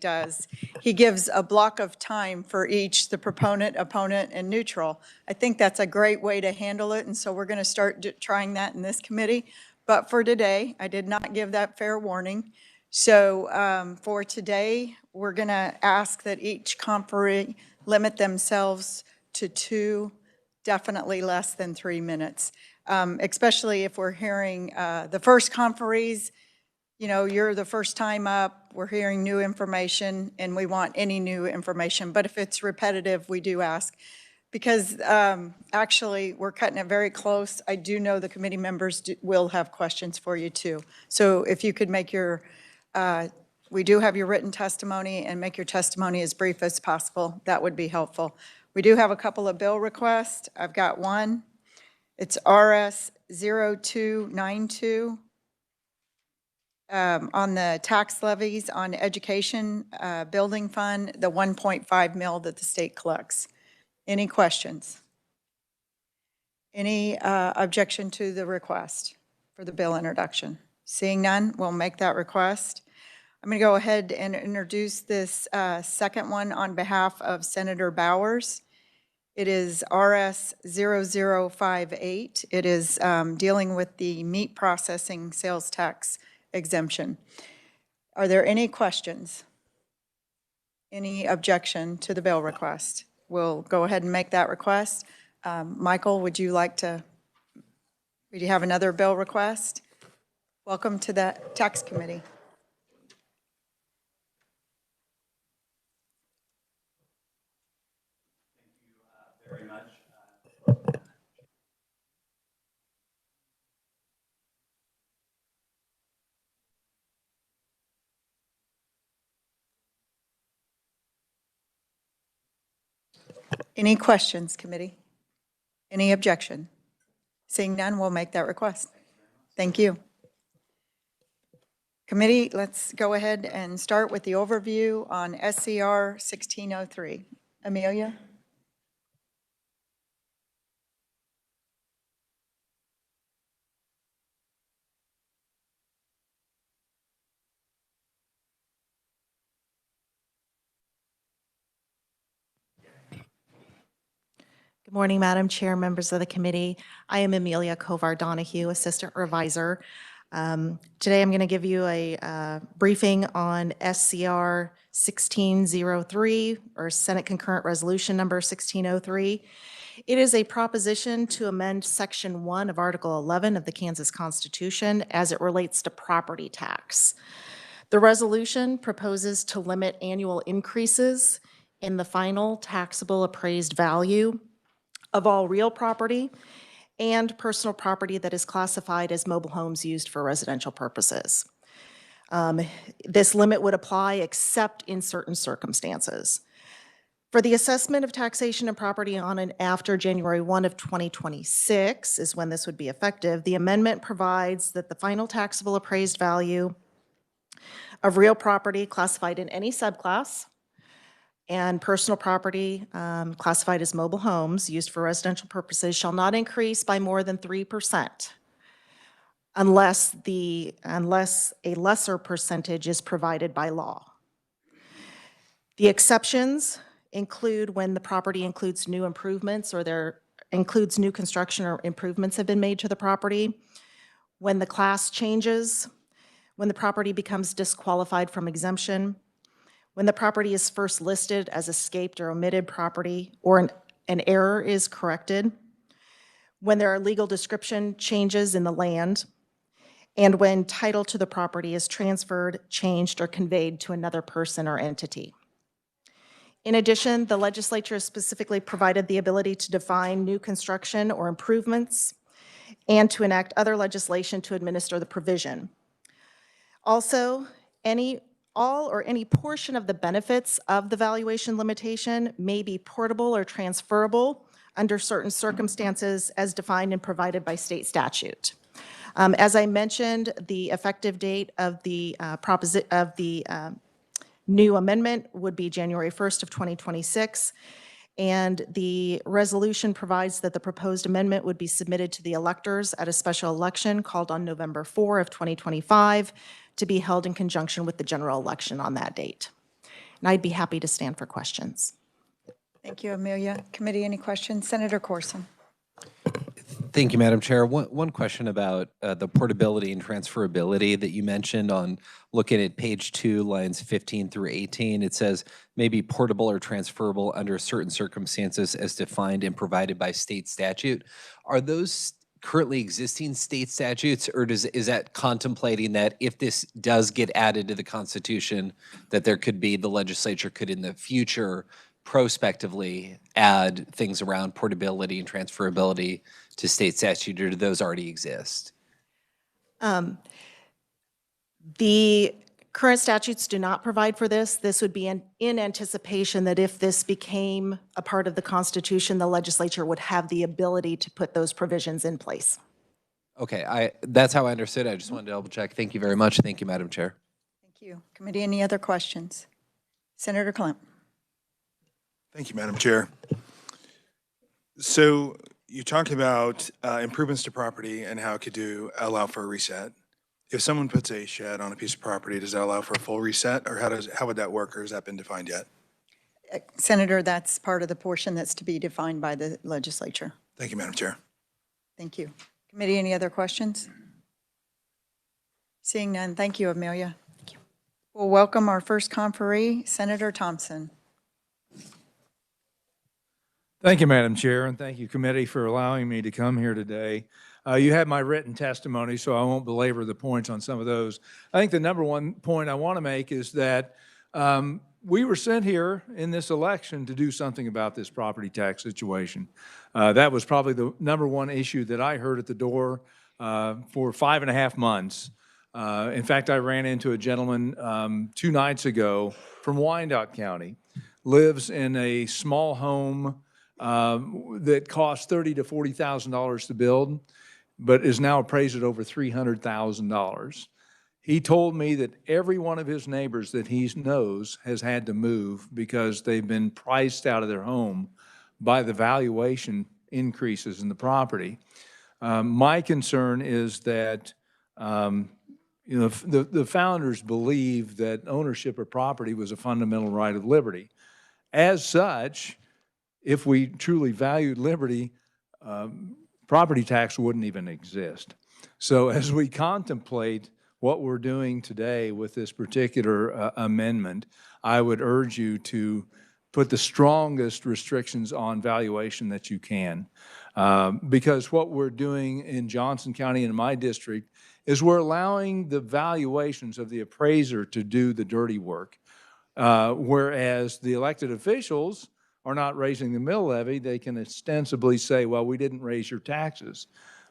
does. He gives a block of time for each, the proponent, opponent, and neutral. I think that's a great way to handle it, and so we're going to start trying that in this committee. But for today, I did not give that fair warning. So for today, we're going to ask that each conferee limit themselves to 2, definitely less than 3 minutes, especially if we're hearing the first conferees. You know, you're the first time up, we're hearing new information, and we want any new information. But if it's repetitive, we do ask. Because actually, we're cutting it very close. I do know the committee members will have questions for you, too. So if you could make your, we do have your written testimony, and make your testimony as brief as possible, that would be helpful. We do have a couple of bill requests. I've got one. It's RS 0292. On the tax levies on education building fund, the 1.5 mil that the state collects. Any questions? Any objection to the request for the bill introduction? Seeing none, we'll make that request. I'm going to go ahead and introduce this second one on behalf of Senator Bowers. It is RS 0058. It is dealing with the meat processing sales tax exemption. Are there any questions? Any objection to the bill request? We'll go ahead and make that request. Michael, would you have another bill request? Welcome to the Tax Committee. Thank you very much. Any questions, committee? Any objection? Seeing none, we'll make that request. Thank you. Committee, let's go ahead and start with the overview on SCR 1603. Amelia? Good morning, Madam Chair, members of the committee. I am Amelia Kovar-Donahue, Assistant Revisor. Today I'm going to give you a briefing on SCR 1603, or Senate Concurrent Resolution Number 1603. It is a proposition to amend Section 1 of Article 11 of the Kansas Constitution as it relates to property tax. The resolution proposes to limit annual increases in the final taxable appraised value of all real property and personal property that is classified as mobile homes used for residential purposes. This limit would apply except in certain circumstances. For the assessment of taxation of property on and after January 1 of 2026 is when this would be effective. The amendment provides that the final taxable appraised value of real property classified in any subclass and personal property classified as mobile homes used for residential purposes shall not increase by more than 3% unless a lesser percentage is provided by law. The exceptions include when the property includes new improvements or there includes new construction or improvements have been made to the property, when the class changes, when the property becomes disqualified from exemption, when the property is first listed as escaped or omitted property or an error is corrected, when there are legal description changes in the land, and when title to the property is transferred, changed, or conveyed to another person or entity. In addition, the legislature has specifically provided the ability to define new construction or improvements and to enact other legislation to administer the provision. Also, all or any portion of the benefits of the valuation limitation may be portable or transferable under certain circumstances as defined and provided by state statute. As I mentioned, the effective date of the new amendment would be January 1st of 2026, and the resolution provides that the proposed amendment would be submitted to the electors at a special election called on November 4 of 2025 to be held in conjunction with the general election on that date. and I'd be happy to stand for questions. Thank you, Amelia. Committee, any questions? Senator Corson. Thank you, Madam Chair. One question about the portability and transferability that you mentioned on looking at page 2, lines 15 through 18. It says may be portable or transferable under certain circumstances as defined and provided by state statute. Are those currently existing state statutes, or is that contemplating that if this does get added to the Constitution, that there could be, the legislature could in the future prospectively add things around portability and transferability to state statute, or do those already exist? The current statutes do not provide for this. This would be in anticipation that if this became a part of the Constitution, the legislature would have the ability to put those provisions in place. Okay, that's how I understood it. I just wanted to double check. Thank you very much. Thank you, Madam Chair. Thank you. Committee, any other questions? Senator Klemp. Thank you, Madam Chair. So you talked about improvements to property and how it could allow for a reset. If someone puts a shed on a piece of property, does that allow for a full reset, or how would that work, or has that been defined yet? Senator, that's part of the portion that's to be defined by the legislature. Thank you, Madam Chair. Thank you. Committee, any other questions? Seeing none, thank you, Amelia. Thank you. We'll welcome our first conferee, Senator Thompson. Thank you, Madam Chair, and thank you, committee, for allowing me to come here today. You had my written testimony, so I won't belabor the points on some of those. I think the number one point I want to make is that we were sent here in this election to do something about this property tax situation. That was probably the number one issue that I heard at the door for 5.5 months. In fact, I ran into a gentleman 2 nights ago from Wyandotte County, lives in a small home that cost $30,000 to $40,000 to build, but is now appraised at over $300,000. He told me that every one of his neighbors that he knows has had to move because they've been priced out of their home by the valuation increases in the property. My concern is that the founders believed that ownership of property was a fundamental right of liberty. As such, if we truly valued liberty, property tax wouldn't even exist. So as we contemplate what we're doing today with this particular amendment, I would urge you to put the strongest restrictions on valuation that you can. Because what we're doing in Johnson County and my district is we're allowing the valuations of the appraiser to do the dirty work. Whereas the elected officials are not raising the mill levy, they can ostensibly say, well, we didn't raise your taxes.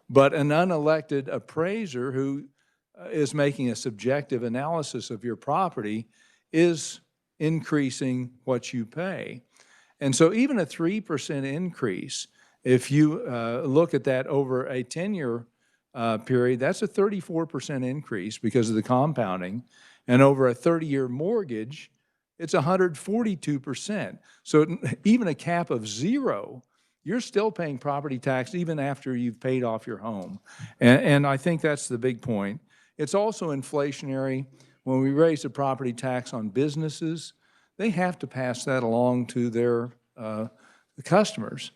But an unelected appraiser who is making a subjective analysis of your property is increasing what you pay. And so even a 3% increase, if you look at that over a 10-year period, that's a 34% increase because of the compounding. And over a 30-year mortgage, it's 142%. So even a cap of 0, you're still paying property tax even after you've paid off your home. And I think that's the big point. It's also inflationary. When we raise the property tax on businesses, they have to pass that along to their customers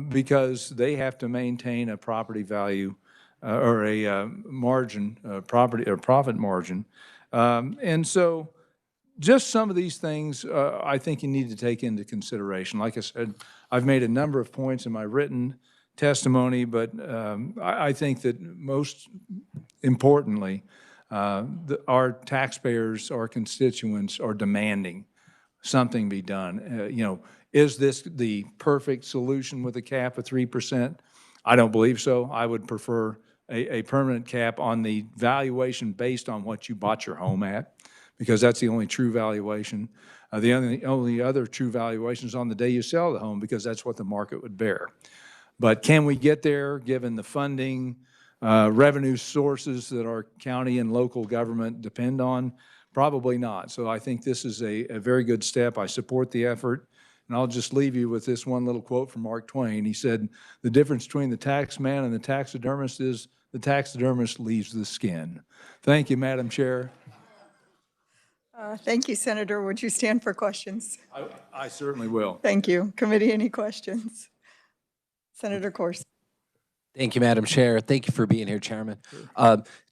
because they have to maintain a property value or a margin, profit margin. And so just some of these things I think you need to take into consideration. Like I said, I've made a number of points in my written testimony, but I think that most importantly, our taxpayers, our constituents are demanding something be done. Is this the perfect solution with a cap of 3%? I don't believe so. I would prefer a permanent cap on the valuation based on what you bought your home at, because that's the only true valuation. The only other true valuation is on the day you sell the home, because that's what the market would bear. But can we get there given the funding, revenue sources that our county and local government depend on? Probably not. So I think this is a very good step. I support the effort. And I'll just leave you with this one little quote from Mark Twain. He said, "The difference between the tax man and the taxidermist is the taxidermist leaves the skin." Thank you, Madam Chair. Thank you, Senator. Would you stand for questions? I certainly will. Thank you. Committee, any questions? Senator Corsi. Thank you, Madam Chair. Thank you for being here, Chairman.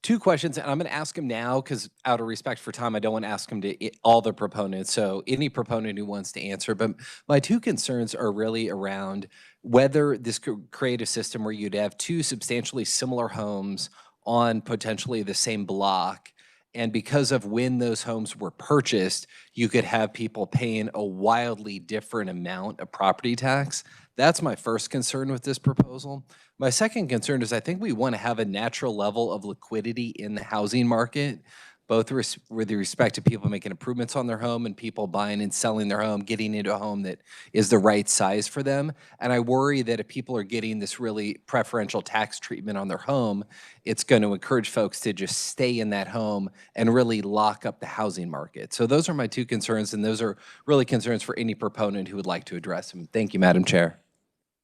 Two questions, and I'm going to ask them now because out of respect for time, I don't want to ask them to all the proponents. So any proponent who wants to answer. But my two concerns are really around whether this could create a system where you'd have two substantially similar homes on potentially the same block. And because of when those homes were purchased, you could have people paying a wildly different amount of property tax. That's my first concern with this proposal. My second concern is I think we want to have a natural level of liquidity in the housing market, both with respect to people making improvements on their home and people buying and selling their home, getting into a home that is the right size for them. And I worry that if people are getting this really preferential tax treatment on their home, it's going to encourage folks to just stay in that home and really lock up the housing market. So those are my two concerns, and those are really concerns for any proponent who would like to address them. Thank you, Madam Chair.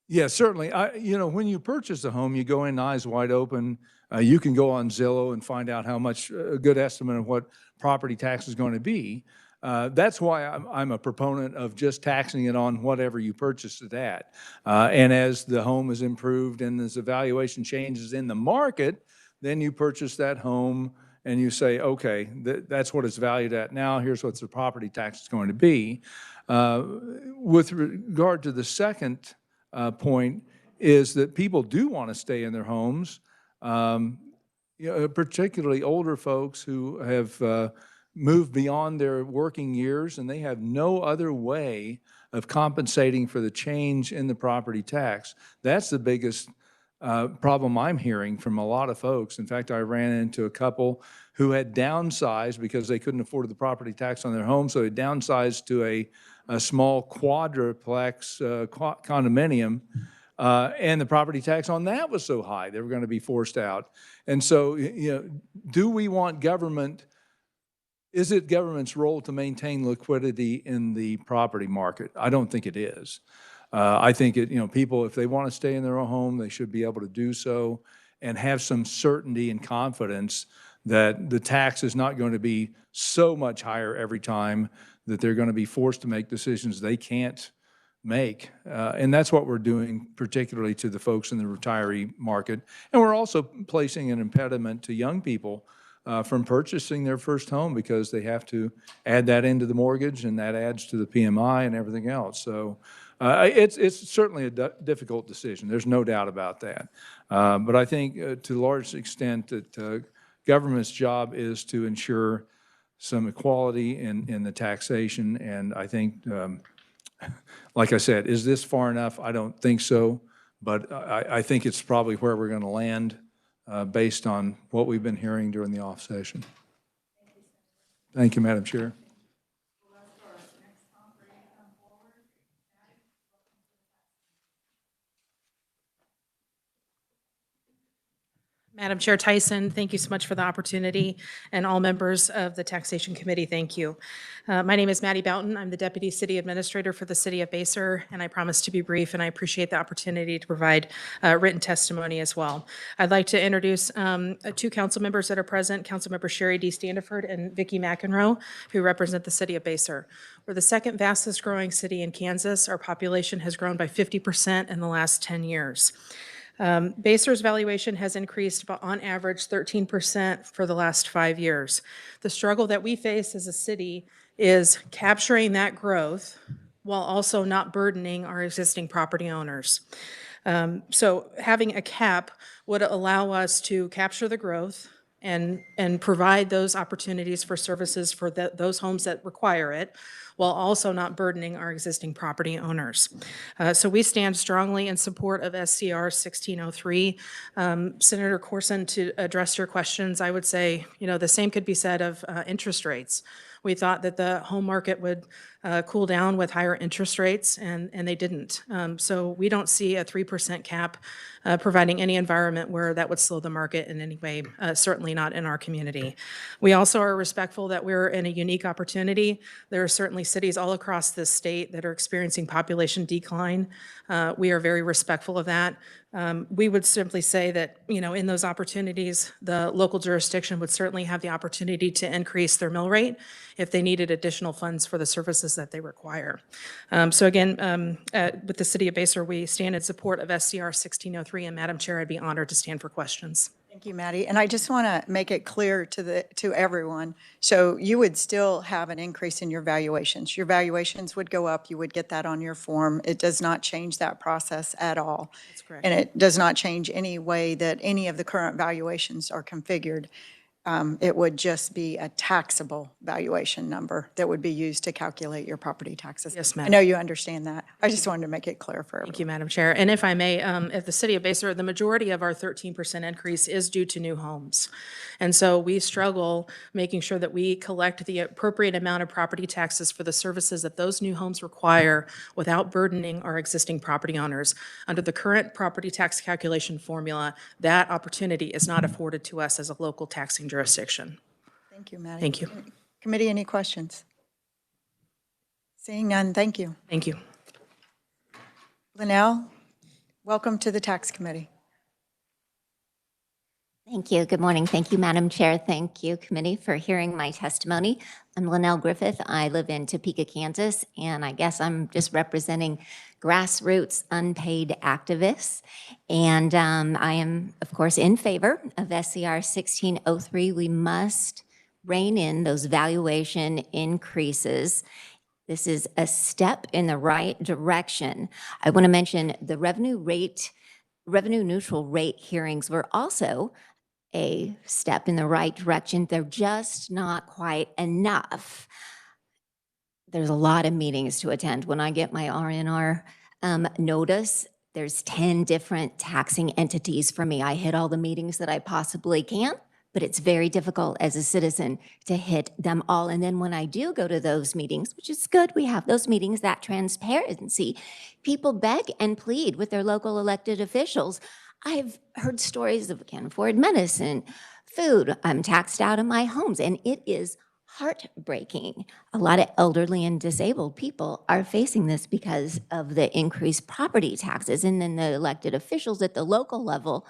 Yeah, certainly. When you purchase a home, you go in eyes wide open. You can go on Zillow and find out how much, a good estimate of what property tax is going to be. That's why I'm a proponent of just taxing it on whatever you purchased it at. And as the home is improved and as the valuation changes in the market, then you purchase that home and you say, okay, that's what it's valued at now. Here's what the property tax is going to be. With regard to the second point is that people do want to stay in their homes, particularly older folks who have moved beyond their working years, and they have no other way of compensating for the change in the property tax. That's the biggest problem I'm hearing from a lot of folks. In fact, I ran into a couple who had downsized because they couldn't afford the property tax on their home, so they downsized to a small quadruplex condominium, and the property tax on that was so high they were going to be forced out. And so, do we want government? Is it government's role to maintain liquidity in the property market? I don't think it is. I think people, if they want to stay in their own home, they should be able to do so and have some certainty and confidence that the tax is not going to be so much higher every time that they're going to be forced to make decisions they can't make. And that's what we're doing, particularly to the folks in the retiree market. And we're also placing an impediment to young people from purchasing their first home because they have to add that into the mortgage, and that adds to the PMI and everything else. So it's certainly a difficult decision. There's no doubt about that. But I think to a large extent that government's job is to ensure some equality in the taxation. And I think, like I said, is this far enough? I don't think so. But I think it's probably where we're going to land based on what we've been hearing during the off session. Thank you, Madam Chair. Madam Chair Tyson, thank you so much for the opportunity, and all members of the Taxation Committee, thank you. My name is Maddie Boughton. I'm the Deputy City Administrator for the City of Basehor, and I promise to be brief, and I appreciate the opportunity to provide written testimony as well. I'd like to introduce two council members that are present, Councilmember Sherry D. Standiford and Vicki McEnroe, who represent the City of Basehor. We're the second fastest growing city in Kansas. Our population has grown by 50% in the last 10 years. Basehor's valuation has increased on average 13% for the last 5 years. The struggle that we face as a city is capturing that growth while also not burdening our existing property owners. So having a cap would allow us to capture the growth and provide those opportunities for services for those homes that require it, while also not burdening our existing property owners. So we stand strongly in support of SCR 1603. Senator Corson, to address your questions, I would say, the same could be said of interest rates. We thought that the home market would cool down with higher interest rates, and they didn't. So we don't see a 3% cap providing any environment where that would slow the market in any way, certainly not in our community. We also are respectful that we're in a unique opportunity. There are certainly cities all across this state that are experiencing population decline. We are very respectful of that. We would simply say that, in those opportunities, the local jurisdiction would certainly have the opportunity to increase their mill rate if they needed additional funds for the services that they require. So again, with the City of Basel, we stand in support of SCR 1603, and Madam Chair, I'd be honored to stand for questions. Thank you, Maddie. And I just want to make it clear to everyone. So you would still have an increase in your valuations. Your valuations would go up. You would get that on your form. It does not change that process at all. That's correct. And it does not change any way that any of the current valuations are configured. It would just be a taxable valuation number that would be used to calculate your property taxes. Yes, I ma'am. know you understand that. I just wanted to make it clear for everyone. Thank you, Madam Chair. And if I may, at the City of Basel, the majority of our 13% increase is due to new homes. And so we struggle making sure that we collect the appropriate amount of property taxes for the services that those new homes require without burdening our existing property owners. Under the current property tax calculation formula, that opportunity is not afforded to us as a local taxing jurisdiction. Thank you, Maddie. Thank you. Committee, any questions? Seeing none, thank you. Thank you. Linnell, welcome to the Tax Committee. Thank you. Good morning. Thank you, Madam Chair. Thank you, committee, for hearing my testimony. I'm Linnell Griffith. I live in Topeka, Kansas, and I guess I'm just representing grassroots unpaid activists. And I am, of course, in favor of SCR 1603. We must rein in those valuation increases. This is a step in the right direction. I want to mention the revenue neutral rate hearings were also a step in the right direction. They're just not quite enough. There's a lot of meetings to attend. When I get my R&R notice, there's 10 different taxing entities for me. I hit all the meetings that I possibly can, but it's very difficult as a citizen to hit them all. And then when I do go to those meetings, which is good, we have those meetings, that transparency, people beg and plead with their local elected officials. I've heard stories of can't afford medicine, food, I'm taxed out of my homes, and it is heartbreaking. A lot of elderly and disabled people are facing this because of the increased property taxes. And then the elected officials at the local level,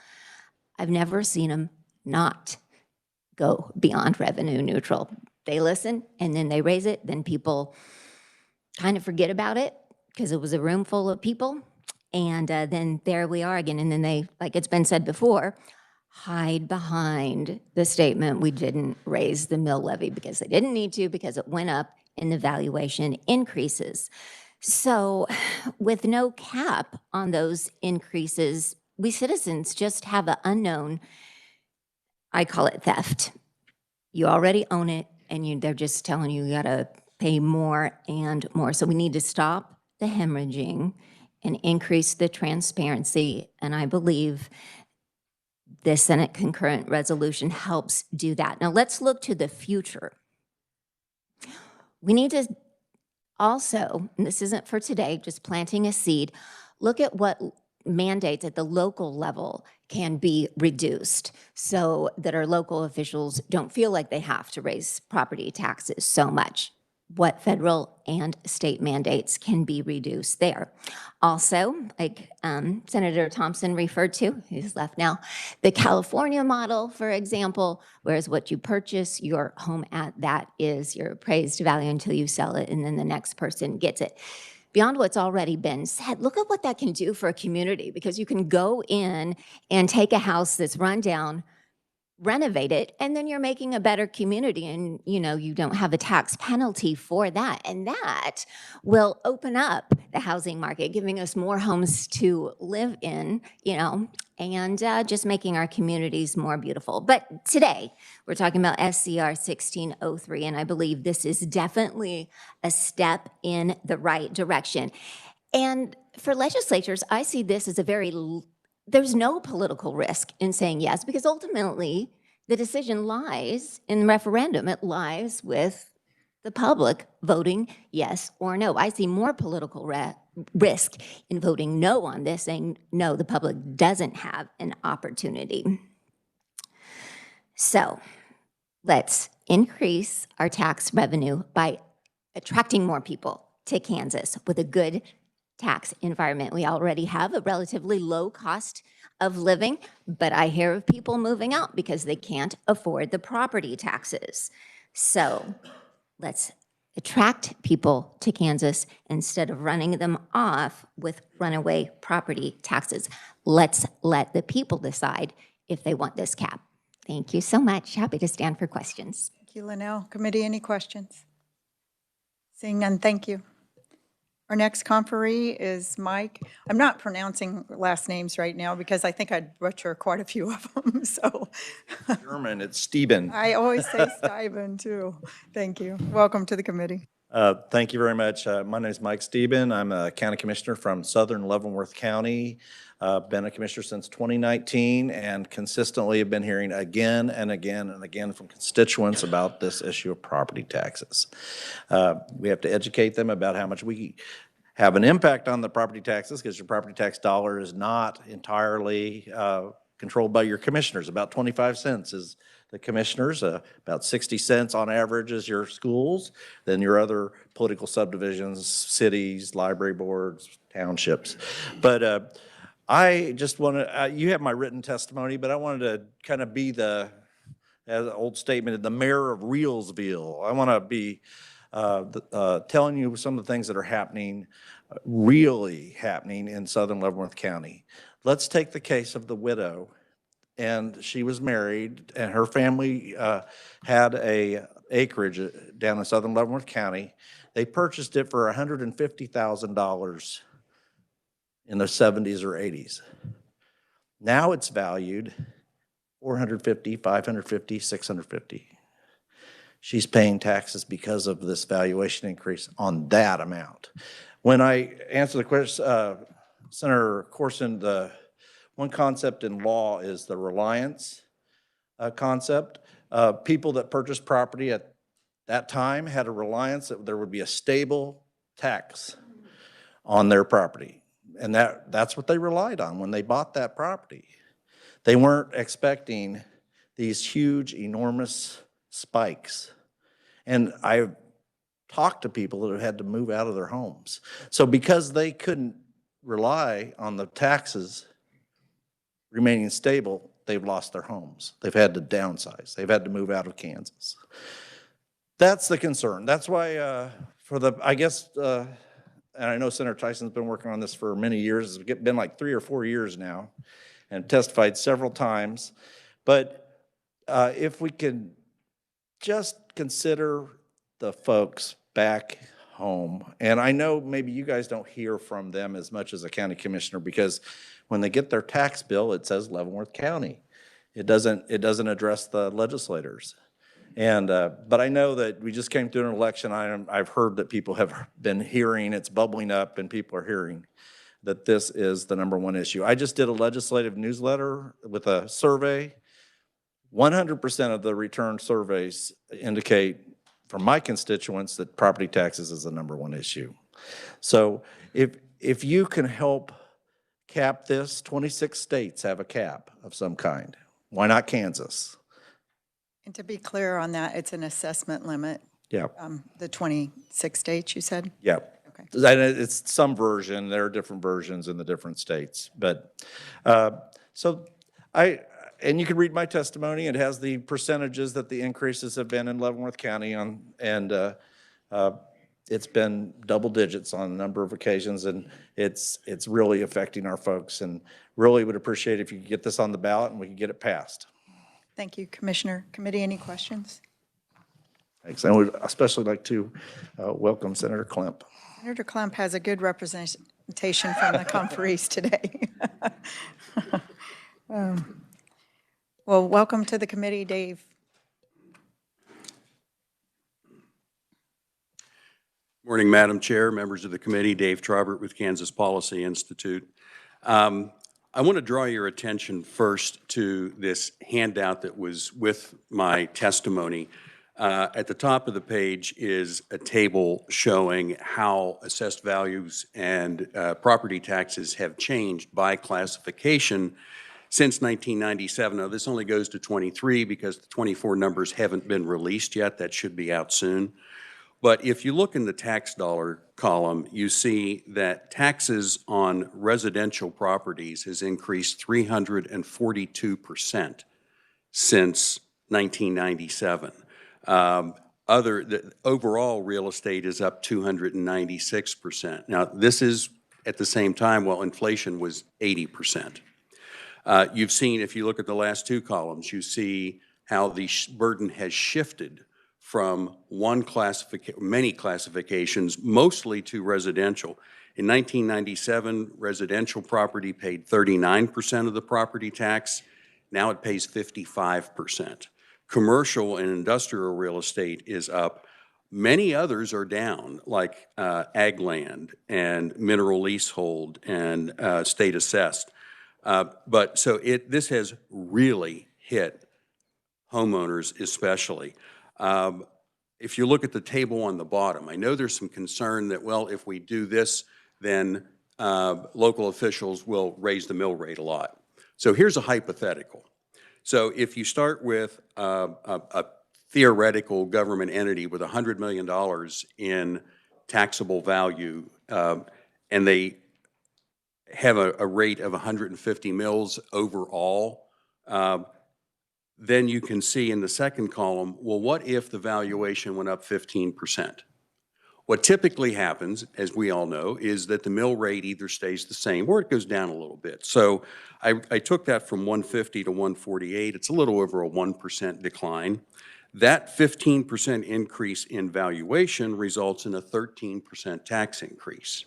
I've never seen them not go beyond revenue neutral. They listen and then they raise it, then people kind of forget about it because it was a room full of people. And then there we are again. And then they, like it's been said before, hide behind the statement, we didn't raise the mill levy because they didn't need to, because it went up and the valuation increases. So with no cap on those increases, we citizens just have an unknown, I call it theft. You already own it and they're just telling you gotta pay more and more. So we need to stop the hemorrhaging and increase the transparency. And I believe the Senate concurrent resolution helps do that. Now let's look to the future. We need to also, and this isn't for today, just planting a seed, look at what mandates at the local level can be reduced so that our local officials don't feel like they have to raise property taxes so much. What federal and state mandates can be reduced there. Also, like Senator Thompson referred to, he's left now, the California model, for example, whereas what you purchase your home at, that is your appraised value until you sell it and then the next person gets it. Beyond what's already been said, look at what that can do for a community, because you can go in and take a house that's run down, renovate it, and then you're making a better community, and you don't have a tax penalty for that. And that will open up the housing market, giving us more homes to live in, and just making our communities more beautiful. But today we're talking about SCR 1603, and I believe this is definitely a step in the right direction. And for legislatures, I see this as there's no political risk in saying yes, because ultimately the decision lies in the referendum. It lies with the public voting yes or no. I see more political risk in voting no on this, saying no, the public doesn't have an opportunity. So let's increase our tax revenue by attracting more people to Kansas with a good tax environment. We already have a relatively low cost of living, but I hear of people moving out because they can't afford the property taxes. So let's attract people to Kansas instead of running them off with runaway property taxes. Let's let the people decide if they want this cap. Thank you so much. Happy to stand for questions. Thank you, Linnell. Committee, any questions? Seeing none, thank you. Our next conferee is Mike. I'm not pronouncing last names right now because I think I'd butcher quite a few of them, so. German, it's Steben. I always say Stuyven, too. Thank you. Welcome to the committee. Thank you very much. My name is Mike Steben. I'm a county commissioner from southern Leavenworth County. Been a commissioner since 2019 and consistently have been hearing again and again and again from constituents about this issue of property taxes. We have to educate them about how much we have an impact on the property taxes because your property tax dollar is not entirely controlled by your commissioners. About 25 cents is the commissioners, about 60 cents on average is your schools, then your other political subdivisions, cities, library boards, townships. But I just want to, you have my written testimony, but I wanted to kind of be the, as an old statement, the mayor of Reelsville. I want to be telling you some of the things that are happening, really happening in southern Leavenworth County. Let's take the case of the widow. And she was married, and her family had a acreage down in southern Leavenworth County. They purchased it for $150,000 in the 70s or 80s. Now it's valued $450,000, $550,000, $650,000. She's paying taxes because of this valuation increase on that amount. When I answer the question, Senator Corson, the one concept in law is the reliance concept. People that purchased property at that time had a reliance that there would be a stable tax on their property. And that's what they relied on when they bought that property. They weren't expecting these huge, enormous spikes. And I've talked to people that have had to move out of their homes. So because they couldn't rely on the taxes remaining stable, they've lost their homes. They've had to downsize. They've had to move out of Kansas. That's the concern. That's why for the, I guess, and I know Senator Tyson's been working on this for many years. It's been like 3 or 4 years now and testified several times. But if we can just consider the folks back home, and I know maybe you guys don't hear from them as much as a county commissioner because when they get their tax bill, it says Leavenworth County. It doesn't address the legislators. And but I know that we just came through an election. I've heard that people have been hearing, it's bubbling up, and people are hearing that this is the #1 issue. I just did a legislative newsletter with a survey. 100% of the return surveys indicate from my constituents that property taxes is the #1 issue. So if you can help cap this, 26 states have a cap of some kind. Why not Kansas? And to be clear on that, it's an assessment limit. Yeah. The 26 states, you said? Yeah. Okay. And it's some version. There are different versions in the different states. But so and you can read my testimony. It has the percentages that the increases have been in Leavenworth County and it's been double digits on a number of occasions, and it's really affecting our folks, and really would appreciate if you could get this on the ballot and we could get it passed. Thank you, Commissioner. Committee, any questions? Thanks. I would especially like to welcome Senator Klemp. Senator Klemp has a good representation from the conferees today. Well, welcome to the committee, Dave. Morning, Madam Chair, members of the committee, Dave Trobert with Kansas Policy Institute. I want to draw your attention first to this handout that was with my testimony. At the top of the page is a table showing how assessed values and property taxes have changed by classification since 1997. Now, this only goes to 23 because the 24 numbers haven't been released yet. That should be out soon. But if you look in the tax dollar column, you see that taxes on residential properties has increased 342% since 1997. Overall real estate is up 296%. Now, this is at the same time while inflation was 80%. You've seen, if you look at the last two columns, you see how the burden has shifted from many classifications, mostly to residential. In 1997, residential property paid 39% of the property tax. Now it pays 55%. Commercial and industrial real estate is up. Many others are down, like ag land and mineral leasehold and state assessed. This has really hit homeowners especially. If you look at the table on the bottom, I know there's some concern that, well, if we do this, then local officials will raise the mill rate a lot. So here's a hypothetical. So if you start with a theoretical government entity with $100 million in taxable value, and they have a rate of 150 mills overall, then you can see in the second column, well, what if the valuation went up 15%? What typically happens, as we all know, is that the mill rate either stays the same or it goes down a little bit. So I took that from 150 to 148. It's a little over a 1% decline. That 15% increase in valuation results in a 13% tax increase.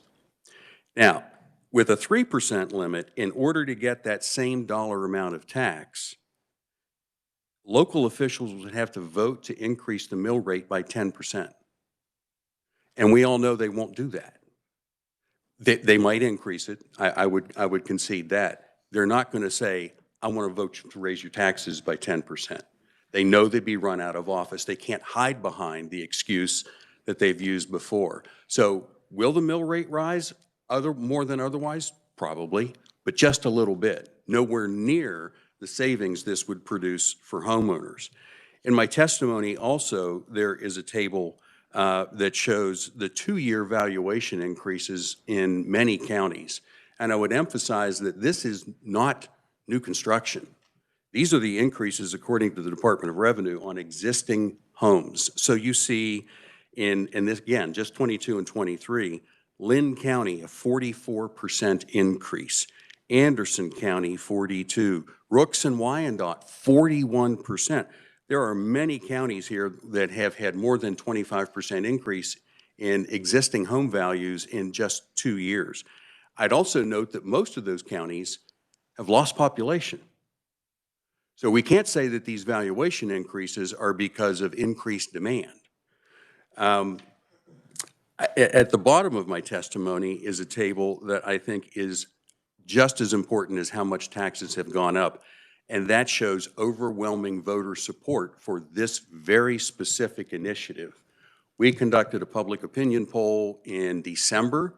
Now, with a 3% limit, in order to get that same dollar amount of tax, local officials would have to vote to increase the mill rate by 10%. And we all know they won't do that. They might increase it. I would concede that. They're not going to say, I want to vote to raise your taxes by 10%. They know they'd be run out of office. They can't hide behind the excuse that they've used before. So will the mill rate rise more than otherwise? Probably, but just a little bit. Nowhere near the savings this would produce for homeowners. In my testimony also, there is a table that shows the 2-year valuation increases in many counties. And I would emphasize that this is not new construction. These are the increases, according to the Department of Revenue, on existing homes. So you see in this, again, just 22 and 23, Lynn County, a 44% increase. Anderson County, 42. Rooks and Wyandotte, 41%. There are many counties here that have had more than 25% increase in existing home values in just 2 years. I'd also note that most of those counties have lost population. So we can't say that these valuation increases are because of increased demand. At the bottom of my testimony is a table that I think is just as important as how much taxes have gone up. And that shows overwhelming voter support for this very specific initiative. We conducted a public opinion poll in December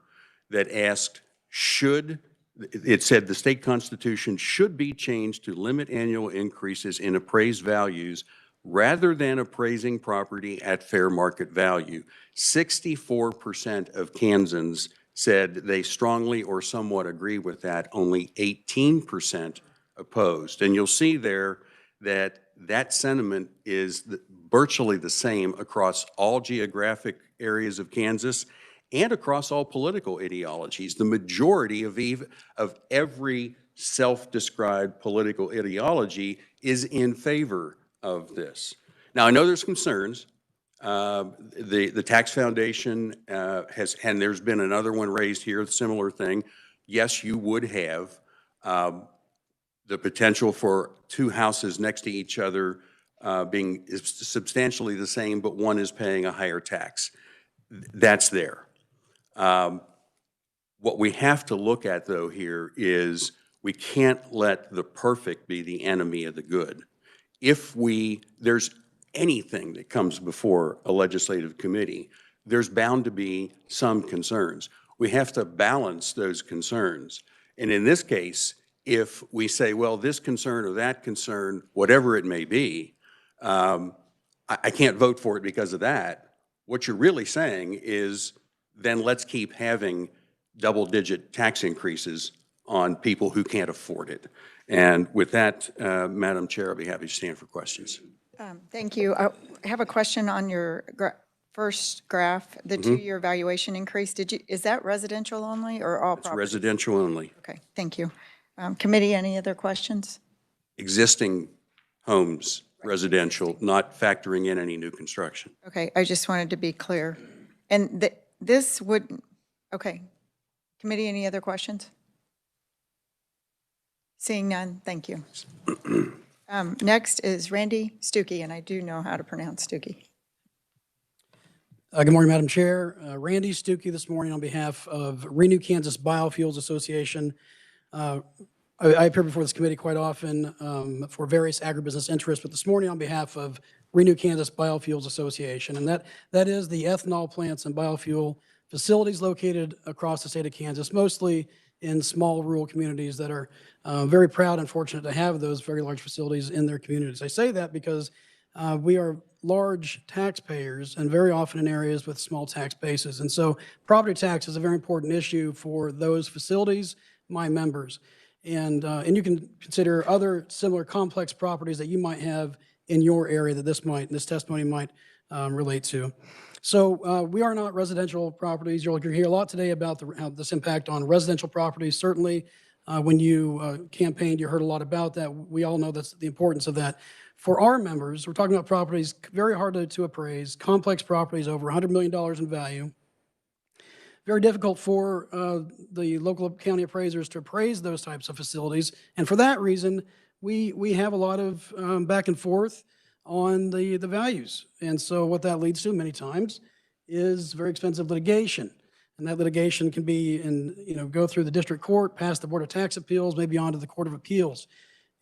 that asked, it said the state constitution should be changed to limit annual increases in appraised values rather than appraising property at fair market value. 64% of Kansans said they strongly or somewhat agree with that. Only 18% opposed. And you'll see there that that sentiment is virtually the same across all geographic areas of Kansas and across all political ideologies. The majority of every self-described political ideology is in favor of this. Now, I know there's concerns. The Tax Foundation and there's been another one raised here, a similar thing. Yes, you would have the potential for two houses next to each other being substantially the same, but one is paying a higher tax. That's there. What we have to look at, though, here is we can't let the perfect be the enemy of the good. If there's anything that comes before a legislative committee, there's bound to be some concerns. We have to balance those concerns. And in this case, if we say, well, this concern or that concern, whatever it may be, I can't vote for it because of that, What you're really saying is, then let's keep having double-digit tax increases on people who can't afford it. And with that, Madam Chair, I'll be happy to stand for questions. Thank you. I have a question on your first graph, the two-year valuation increase. Is that residential only or all It's property? residential only. Okay, thank you. Committee, any other questions? Existing homes, residential, not factoring in any new construction. Okay, I just wanted to be clear. And this would, okay. Committee, any other questions? Seeing none, thank you. Next is Randy Stuckey, and I do know how to pronounce Stuckey. Good morning, Madam Chair. Randy Stuckey this morning on behalf of Renew Kansas Biofuels Association. I appear before this committee quite often for various agribusiness interests, but this morning on behalf of Renew Kansas Biofuels Association, and that is the ethanol plants and biofuel facilities located across the state of Kansas, mostly in small rural communities that are very proud and fortunate to have those very large facilities in their communities. I say that because we are large taxpayers and very often in areas with small tax bases. And so property tax is a very important issue for those facilities, my members. And you can consider other similar complex properties that you might have in your area that this testimony might relate to. So we are not residential properties. You'll hear a lot today about how this impact on residential properties. Certainly, when you campaigned, you heard a lot about that. We all know that's the importance of that. For our members, we're talking about properties very hard to appraise, complex properties over $100 million in value. Very difficult for the local county appraisers to appraise those types of facilities. And for that reason, we have a lot of back and forth on the values. And so what that leads to many times is very expensive litigation. And that litigation can be go through the district court, past the Board of Tax Appeals, maybe on to the Court of Appeals.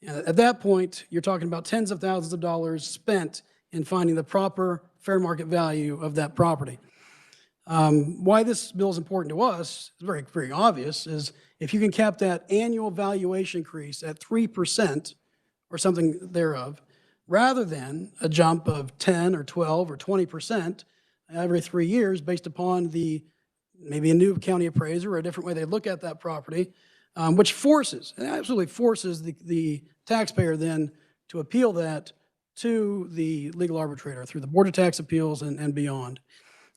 And at that point, you're talking about tens of thousands of dollars spent in finding the proper fair market value of that property. Why this bill is important to us is very, very obvious, is if you can cap that annual valuation increase at 3% or something thereof, rather than a jump of 10 or 12 or 20% every 3 years based upon maybe a new county appraiser or a different way they look at that property, which absolutely forces the taxpayer then to appeal that to the legal arbitrator through the Board of Tax Appeals and beyond.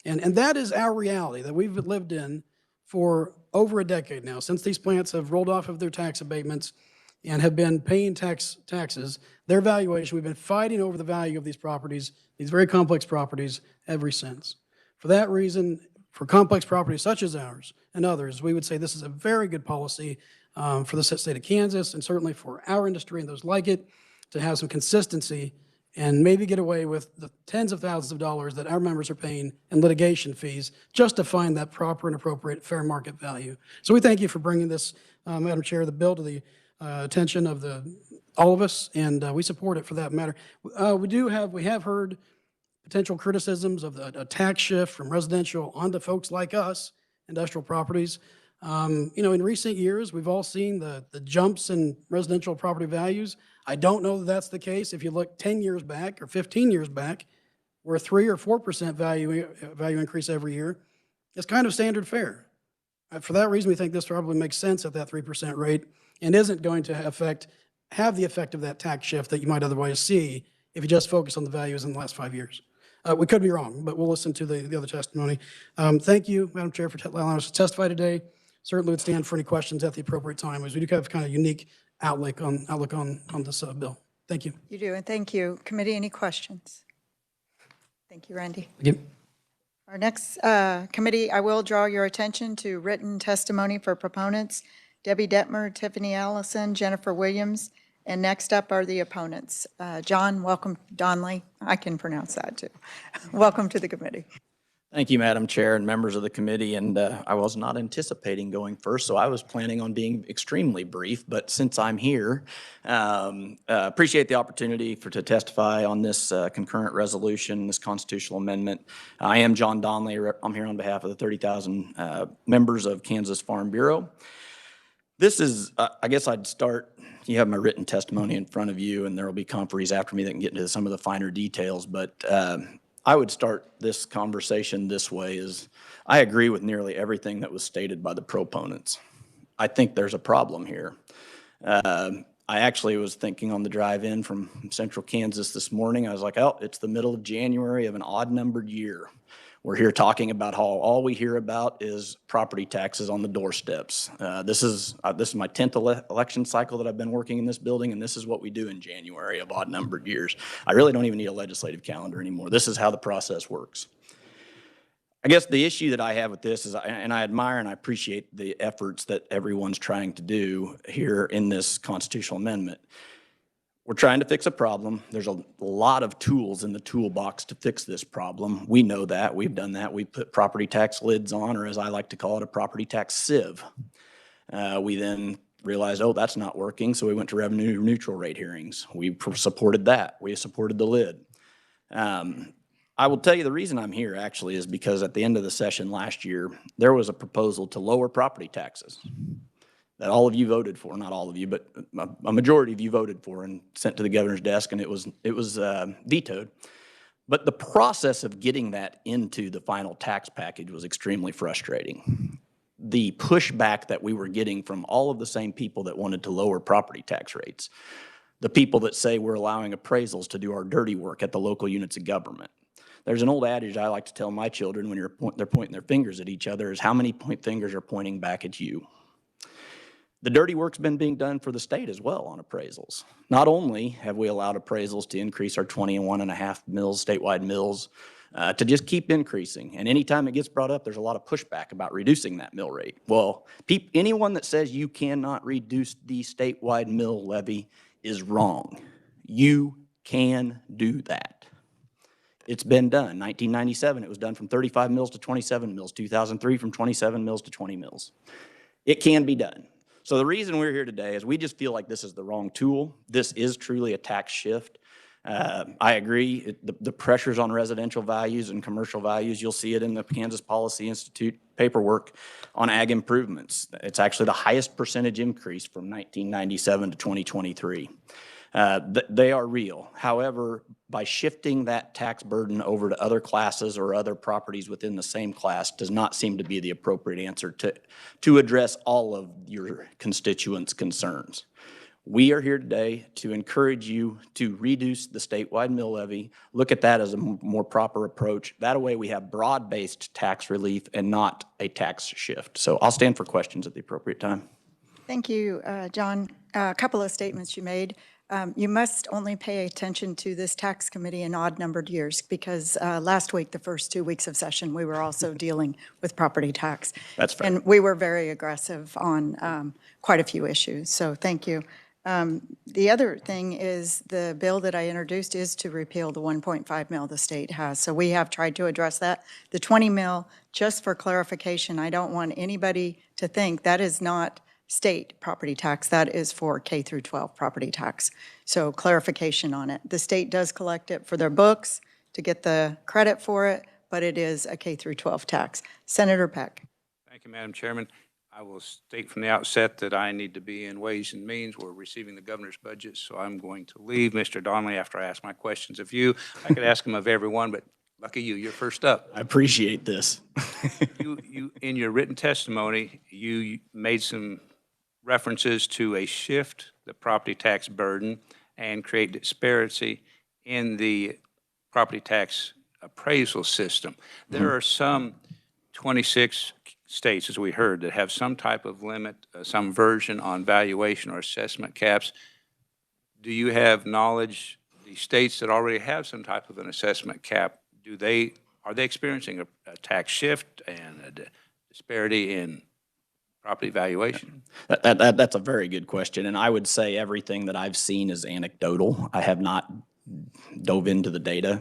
And that is our reality that we've lived in for over a decade now, since these plants have rolled off of their tax abatements and have been paying taxes, their valuation, we've been fighting over the value of these properties, these very complex properties, ever since. For that reason, for complex properties such as ours and others, we would say this is a very good policy for the state of Kansas and certainly for our industry and those like it to have some consistency and maybe get away with the tens of thousands of dollars that our members are paying in litigation fees just to find that proper and appropriate fair market value. So we thank you for bringing this, Madam Chair, the bill to the attention of all of us, and we support it for that matter. We have heard potential criticisms of a tax shift from residential onto folks like us, industrial properties. In recent years, we've all seen the jumps in residential property values. I don't know that that's the case. If you look 10 years back or 15 years back, where 3 or 4% value increase every year, it's kind of standard fare. For that reason, we think this probably makes sense at that 3% rate and isn't going to have the effect of that tax shift that you might otherwise see if you just focus on the values in the last 5 years. We could be wrong, but we'll listen to the other testimony. Thank you, Madam Chair, for allowing us to testify today. Certainly would stand for any questions at the appropriate time, as we do have kind of unique outlook on this bill. Thank you. You do, and thank you. Committee, any questions? Thank you, Randy. Thank you. Our next committee, I will draw your attention to written testimony for proponents, Debbie Detmer, Tiffany Allison, Jennifer Williams, and next up are the opponents. John, welcome, Donley, I can pronounce that too. Welcome to the committee. Thank you, Madam Chair and members of the committee. And I was not anticipating going first, so I was planning on being extremely brief. But since I'm here, appreciate the opportunity to testify on this concurrent resolution, this constitutional amendment. I am John Donley. I'm here on behalf of the 30,000 members of Kansas Farm Bureau. This is, I guess I'd start, you have my written testimony in front of you, and there will be conferees after me that can get into some of the finer details. But I would start this conversation this way is, I agree with nearly everything that was stated by the proponents. I think there's a problem here. I actually was thinking on the drive in from central Kansas this morning, I was like, oh, it's the middle of January of an odd numbered year. We're here talking about how all we hear about is property taxes on the doorsteps. This is my 10th election cycle that I've been working in this building, and this is what we do in January of odd numbered years. I really don't even need a legislative calendar anymore. This is how the process works. I guess the issue that I have with this is, and I admire and I appreciate the efforts that everyone's trying to do here in this constitutional amendment. We're trying to fix a problem. There's a lot of tools in the toolbox to fix this problem. We know that. We've done that. We put property tax lids on, or as I like to call it, a property tax sieve. We then realized, oh, that's not working, so we went to revenue neutral rate hearings. We supported that. We supported the lid. I will tell you the reason I'm here actually is because at the end of the session last year, there was a proposal to lower property taxes that all of you voted for, not all of you, but a majority of you voted for and sent to the governor's desk, and it was vetoed. But the process of getting that into the final tax package was extremely frustrating. The pushback that we were getting from all of the same people that wanted to lower property tax rates, the people that say we're allowing appraisals to do our dirty work at the local units of government. There's an old adage I like to tell my children when they're pointing their fingers at each other is how many fingers are pointing back at you. The dirty work's been being done for the state as well on appraisals. Not only have we allowed appraisals to increase our 21.5 mills, statewide mills, to just keep increasing. And anytime it gets brought up, there's a lot of pushback about reducing that mill rate. Well, anyone that says you cannot reduce the statewide mill levy is wrong. You can do that. It's been done. 1997, it was done from 35 mills to 27 mills. 2003, from 27 mills to 20 mills. It can be done. So the reason we're here today is we just feel like this is the wrong tool. This is truly a tax shift. I agree, the pressures on residential values and commercial values, you'll see it in the Kansas Policy Institute paperwork on ag improvements. It's actually the highest percentage increase from 1997 to 2023. They are real. However, by shifting that tax burden over to other classes or other properties within the same class does not seem to be the appropriate answer to address all of your constituents' concerns. We are here today to encourage you to reduce the statewide mill levy, look at that as a more proper approach. That way we have broad-based tax relief and not a tax shift. So I'll stand for questions at the appropriate time. Thank you, John. A couple of statements you made. You must only pay attention to this tax committee in odd-numbered years because last week, the first 2 weeks of session, we were also dealing with property tax. That's fair. And we were very aggressive on quite a few issues, so thank you. The other thing is the bill that I introduced is to repeal the 1.5 mil the state has. So we have tried to address that. The 20 mil, just for clarification, I don't want anybody to think that is not state property tax. That is for K through 12 property tax. So clarification on it. The state does collect it for their books to get the credit for it, but it is a K through 12 tax. Senator Peck. Thank you, Madam Chairman. I will state from the outset that I need to be in Ways and Means. We're receiving the governor's budget, so I'm going to leave Mr. Donnelly after I ask my questions of you. I could ask him of everyone, but lucky you, you're first up. I appreciate this. You, in your written testimony, you made some references to a shift the property tax burden and create disparity in the property tax appraisal system. There are some 26 states, as we heard, that have some type of limit, some version on valuation or assessment caps. Do you have knowledge, the states that already have some type of an assessment cap, are they experiencing a tax shift and a disparity in property valuation? That's a very good question, and I would say everything that I've seen is anecdotal. I have not dove into the data.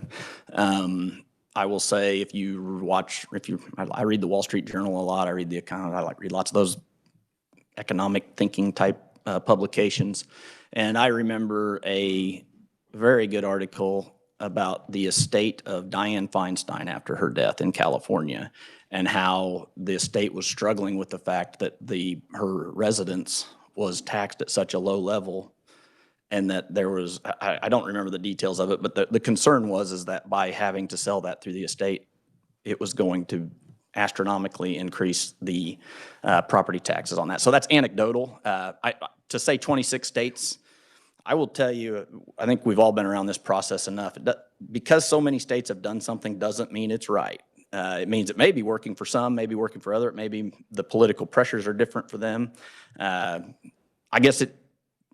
I will say I read the Wall Street Journal a lot. I read the Economist. I read lots of those economic thinking type publications. And I remember a very good article about the estate of Dianne Feinstein after her death in California and how the estate was struggling with the fact that her residence was taxed at such a low level and that there was, I don't remember the details of it, but the concern is that by having to sell that through the estate, it was going to astronomically increase the property taxes on that. So that's anecdotal. To say 26 states, I will tell you, I think we've all been around this process enough. Because so many states have done something doesn't mean it's right. It means it may be working for some, maybe working for other, maybe the political pressures are different for them. I guess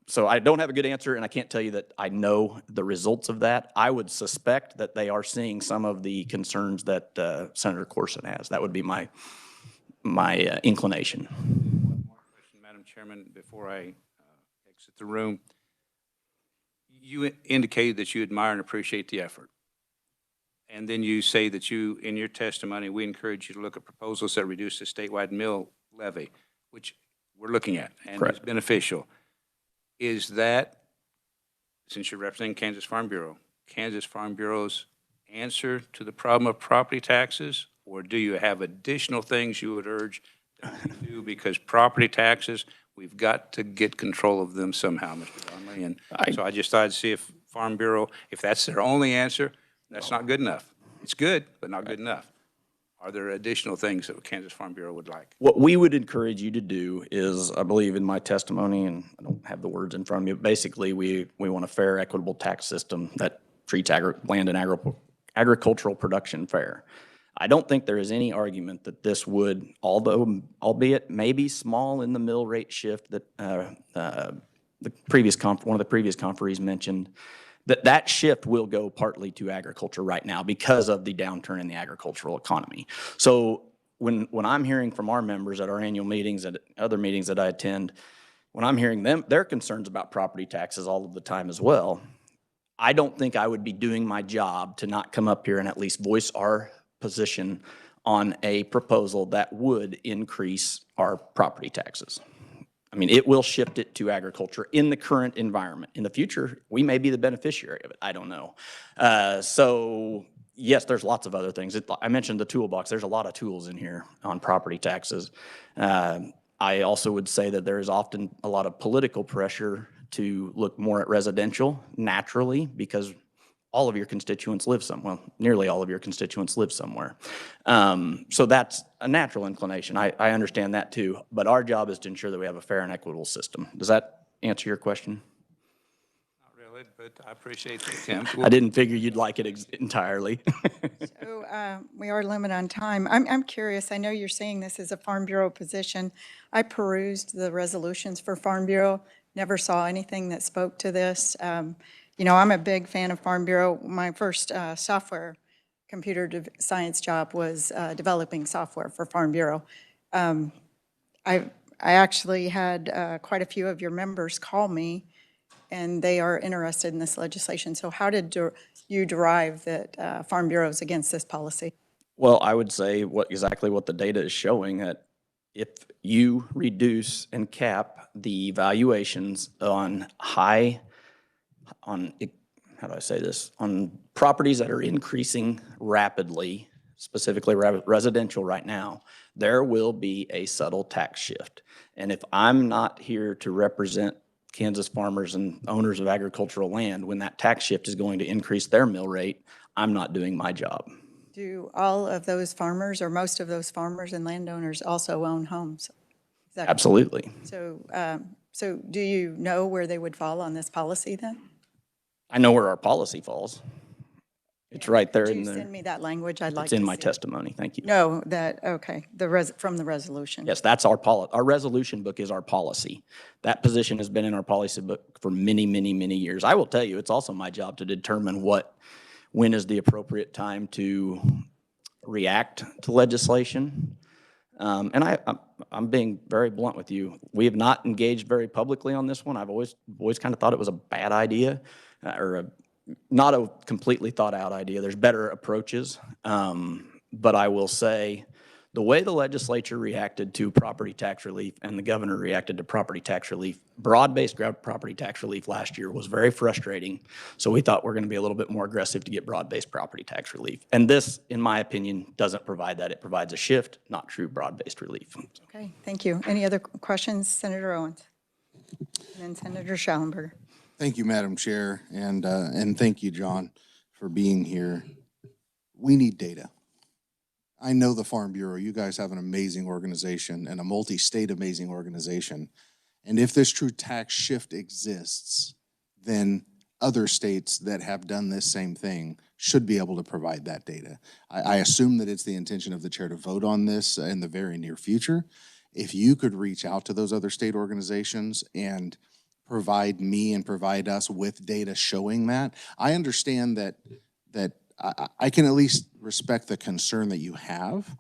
so I don't have a good answer, and I can't tell you that I know the results of that. I would suspect that they are seeing some of the concerns that Senator Corson has. That would be my inclination. One more question, Madam Chairman, before I exit the room. You indicated that you admire and appreciate the effort. And then you say that you, in your testimony, we encourage you to look at proposals that reduce the statewide mill levy, which we're looking at and Correct. is beneficial. Is that, since you're representing Kansas Farm Bureau's answer to the problem of property taxes? Or do you have additional things you would urge that we do? Because property taxes, we've got to get control of them somehow, Mr. Donnelly. And so I just thought I'd see if Farm Bureau, if that's their only answer, that's not good enough. It's good, but not good enough. Are there additional things that Kansas Farm Bureau would like? What we would encourage you to do is, I believe in my testimony, and I don't have the words in front of me, but basically we want a fair, equitable tax system that treats land and agricultural production fair. I don't think there is any argument that this would, albeit maybe small in the mill rate shift that one of the previous conferees mentioned, that shift will go partly to agriculture right now because of the downturn in the agricultural economy. So when I'm hearing from our members at our annual meetings and other meetings that I attend, when I'm hearing their concerns about property taxes all of the time as well, I don't think I would be doing my job to not come up here and at least voice our position on a proposal that would increase our property taxes. I mean, it will shift it to agriculture in the current environment. In the future, we may be the beneficiary of it. I don't know. So yes, there's lots of other things. I mentioned the toolbox. There's a lot of tools in here on property taxes. I also would say that there is often a lot of political pressure to look more at residential naturally because all of your constituents live somewhere. Well, nearly all of your constituents live somewhere. So that's a natural inclination. I understand that too. But our job is to ensure that we have a fair and equitable system. Does that answer your question? Not really, but I appreciate the attempt. I didn't figure you'd like it entirely. So we are limited on time. I'm curious. I know you're saying this is a Farm Bureau position. I perused the resolutions for Farm Bureau, never saw anything that spoke to this. You know, I'm a big fan of Farm Bureau. My first computer science job was developing software for Farm Bureau. I actually had quite a few of your members call me, and they are interested in this legislation. So how did you derive that Farm Bureau is against this policy? Well, I would say exactly what the data is showing, that if you reduce and cap the valuations on on properties that are increasing rapidly, specifically residential right now, there will be a subtle tax shift. And if I'm not here to represent Kansas farmers and owners of agricultural land when that tax shift is going to increase their mill rate, I'm not doing my job. Do all of those farmers or most of those farmers and landowners also own homes? Absolutely. So do you know where they would fall on this policy then? I know where our policy falls. It's right there Could in you there. send me that language? I'd like It's to in my see it. testimony. Thank you. No, okay, from the resolution. Yes, that's our policy. Our resolution book is our policy. That position has been in our policy book for many, many, many years. I will tell you, it's also my job to determine when is the appropriate time to react to legislation. And I'm being very blunt with you. We have not engaged very publicly on this one. I've always kind of thought it was a bad idea, or not a completely thought out idea. There's better approaches. But I will say the way the legislature reacted to property tax relief and the governor reacted to property tax relief, broad-based property tax relief last year was very frustrating. So we thought we're going to be a little bit more aggressive to get broad-based property tax relief. And this, in my opinion, doesn't provide that. It provides a shift, not true broad-based relief. Okay, thank you. Any other questions, Senator Owens? And then Senator Schallenberger. Thank you, Madam Chair, and thank you, John, for being here. We need data. I know the Farm Bureau. You guys have an amazing organization and a multi-state amazing organization. And if this true tax shift exists, then other states that have done this same thing should be able to provide that data. I assume that it's the intention of the chair to vote on this in the very near future. If you could reach out to those other state organizations and provide me and provide us with data showing that. I understand that I can at least respect the concern that you have.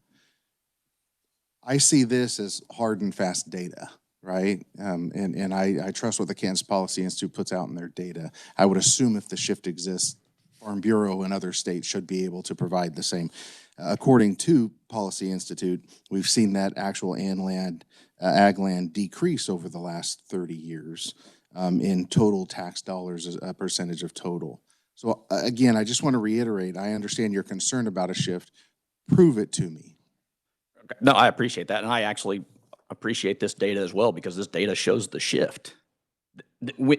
I see this as hard and fast data, right? And I trust what the Kansas Policy Institute puts out in their data. I would assume if the shift exists, Farm Bureau and other states should be able to provide the same. According to Policy Institute, we've seen that actual ag land decrease over the last 30 years in total tax dollars as a percentage of total. So again, I just want to reiterate, I understand your concern about a shift. Prove it to me. Okay. No, I appreciate that. And I actually appreciate this data as well because this data shows the shift.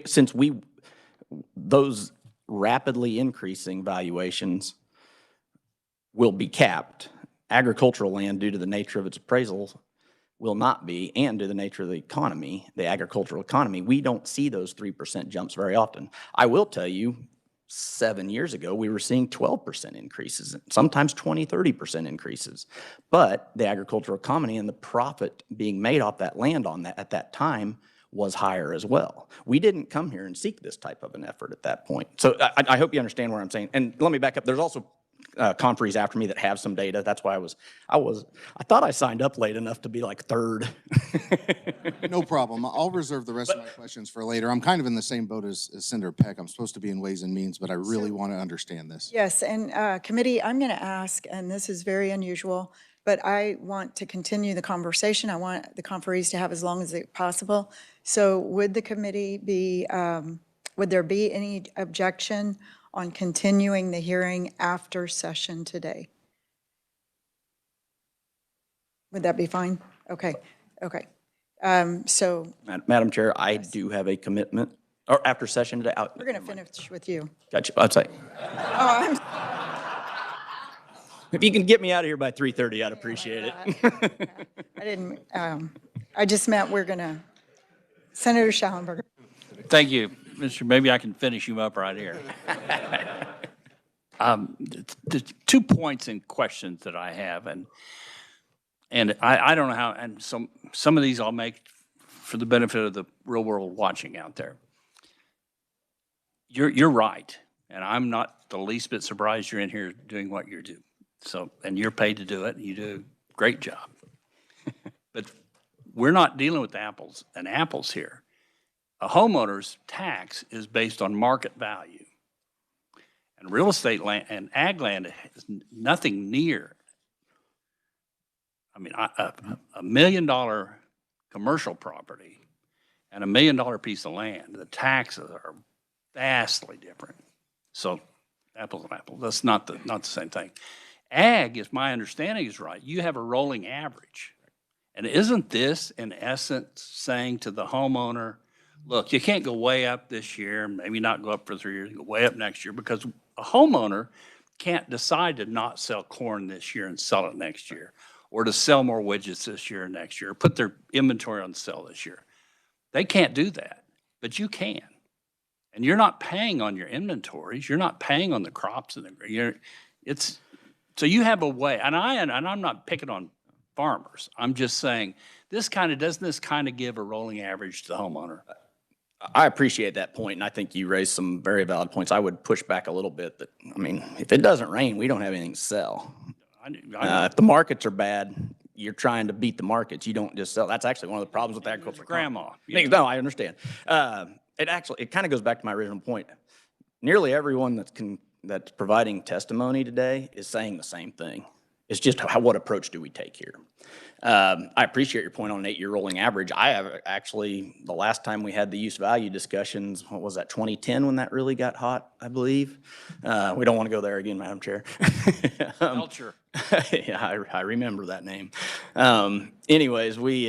Since those rapidly increasing valuations will be capped, agricultural land, due to the nature of its appraisal, will not be, and due to the nature of the economy, the agricultural economy, we don't see those 3% jumps very often. I will tell you, 7 years ago, we were seeing 12% increases, sometimes 20, 30% increases. But the agricultural economy and the profit being made off that land at that time was higher as well. We didn't come here and seek this type of an effort at that point. So I hope you understand what I'm saying. And let me back up. There's also conferees after me that have some data. That's why I thought I signed up late enough to be like third. No problem. I'll reserve the rest of my questions for later. I'm kind of in the same boat as Senator Peck. I'm supposed to be in Ways and Means, but I really want to understand this. Yes, and committee, I'm going to ask, and this is very unusual, but I want to continue the conversation. I want the conferees to have as long as possible. So would the committee be, would there be any objection on continuing the hearing after session today? Would that be fine? Okay, okay. So Madam Chair, I do have a commitment, or after session today. we're going to finish with you. Gotcha. I'd say. Oh, If you can get me out of here by 3:30, I'd appreciate it. I didn't, I just meant we're going to, Senator Schallenberger. Thank you, Mr. Maybe I can finish you up right here. The 2 points and questions that I have, and I don't know how, and some of these I'll make for the benefit of the real world watching out there. You're right, and I'm not the least bit surprised you're in here doing what you do. So, and you're paid to do it, and you do a great job. But we're not dealing with apples and apples here. A homeowner's tax is based on market value. And real estate land and ag land is nothing near. I mean, $1 million commercial property and $1 million piece of land, the taxes are vastly different. So apples and apples, that's not the same thing. Ag, if my understanding is right, you have a rolling average. And isn't this, in essence, saying to the homeowner, look, you can't go way up this year, maybe not go up for 3 years, go way up next year, because a homeowner can't decide to not sell corn this year and sell it next year, or to sell more widgets this year and next year, or put their inventory on sale this year. They can't do that, but you can. And you're not paying on your inventories, you're not paying on the crops, so you have a way, and I'm not picking on farmers, I'm just saying, doesn't this kind of give a rolling average to the homeowner? I appreciate that point, and I think you raised some very valid points. I would push back a little bit that, I mean, if it doesn't rain, we don't have anything to sell. If the markets are bad, you're trying to beat the markets. You don't just sell. That's actually one of the problems with agriculture. Grandma. No, I understand. It kind of goes back to my original point. Nearly everyone that's providing testimony today is saying the same thing. It's just what approach do we take here? I appreciate your point on an 8-year rolling average. I have actually, the last time we had the use value discussions, what was that, 2010 when that really got hot, I believe? We don't want to go there again, Madam Chair. Culture. Yeah, I remember that name. Anyways, we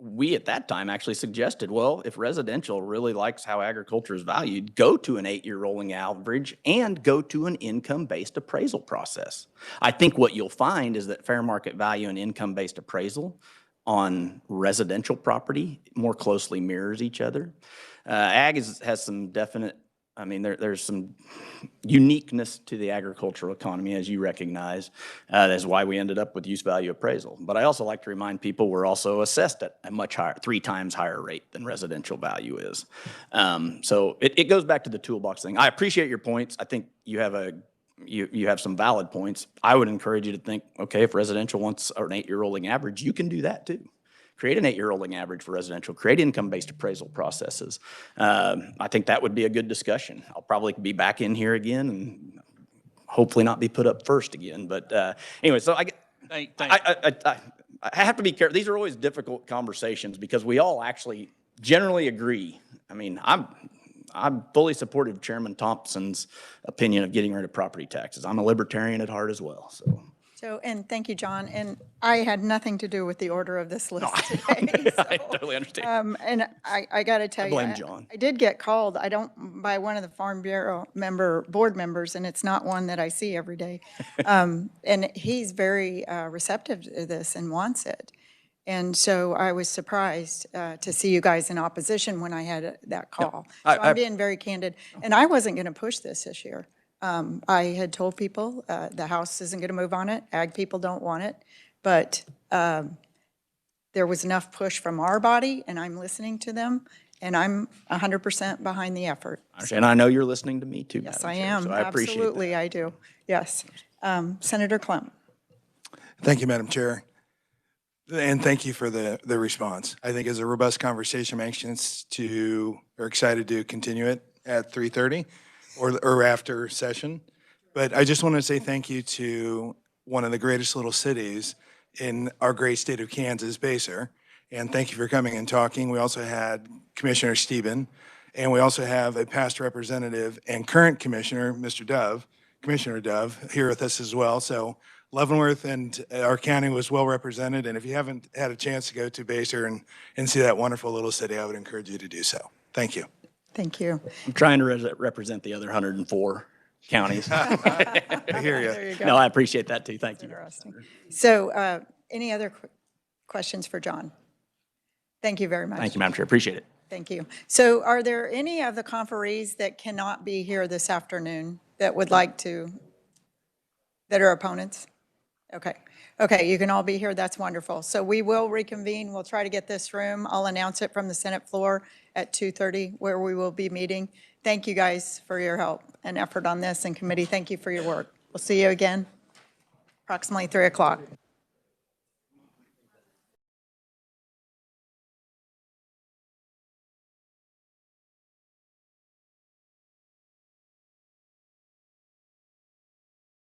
we at that time actually suggested, well, if residential really likes how agriculture is valued, go to an 8-year rolling average and go to an income-based appraisal process. I think what you'll find is that fair market value and income-based appraisal on residential property more closely mirrors each other. Ag has some definite, I mean, there's some uniqueness to the agricultural economy, as you recognize. That's why we ended up with use value appraisal. But I also like to remind people we're also assessed at a much higher, 3 times higher rate than residential value is. So it goes back to the toolbox thing. I appreciate your points. I think you have you have some valid points. I would encourage you to think, okay, if residential wants an 8-year rolling average, you can do that too. Create an 8-year rolling average for residential, create income-based appraisal processes. I think that would be a good discussion. I'll probably be back in here again and hopefully not be put up first again. But anyway, so I have to be careful. These are always difficult conversations because we all actually generally agree. I mean, I'm fully supportive of Chairman Thompson's opinion of getting rid of property taxes. I'm a libertarian at heart as well, so. So, and thank you, John. And I had nothing to do with the order of this list today. I totally understand. And I got to tell you, blame John. I did get called, by one of the Farm Bureau board members, and it's not one that I see every day. And he's very receptive to this and wants it. And so I was surprised to see you guys in opposition when I had that call. So I'm being very candid. And I wasn't going to push this year. I had told people the House isn't going to move on it. Ag people don't want it. But there was enough push from our body, and I'm listening to them, and I'm 100% behind the effort. And I know you're listening to me too, Yes, Madam I Chair, am. so I appreciate that. Absolutely, I do. Yes. Senator Klum. Thank you, Madam Chair. And thank you for the response. I think it's a robust conversation. I'm anxious or excited to continue it at 3:30 or after session. But I just want to say thank you to one of the greatest little cities in our great state of Kansas, Baser. And thank you for coming and talking. We also had Commissioner Steben, and we also have a past representative and current commissioner, Commissioner Dove, here with us as well. So Leavenworth and our county was well represented. And if you haven't had a chance to go to Baser and see that wonderful little city, I would encourage you to do so. Thank you. Thank you. I'm trying to represent the other 104 counties. I hear you. There you go. No, I appreciate that too. Thank you. Interesting. So any other questions for John? Thank you very much. Thank you, Madam Chair. Appreciate it. Thank you. So are there any of the conferees that cannot be here this afternoon that would like to, that are opponents? Okay. Okay, you can all be here. That's wonderful. So we will reconvene. We'll try to get this room. I'll announce it from the Senate floor at 2:30 where we will be meeting. Thank you guys for your help and effort on this, and committee, thank you for your work. We'll see you again approximately 3 o'clock.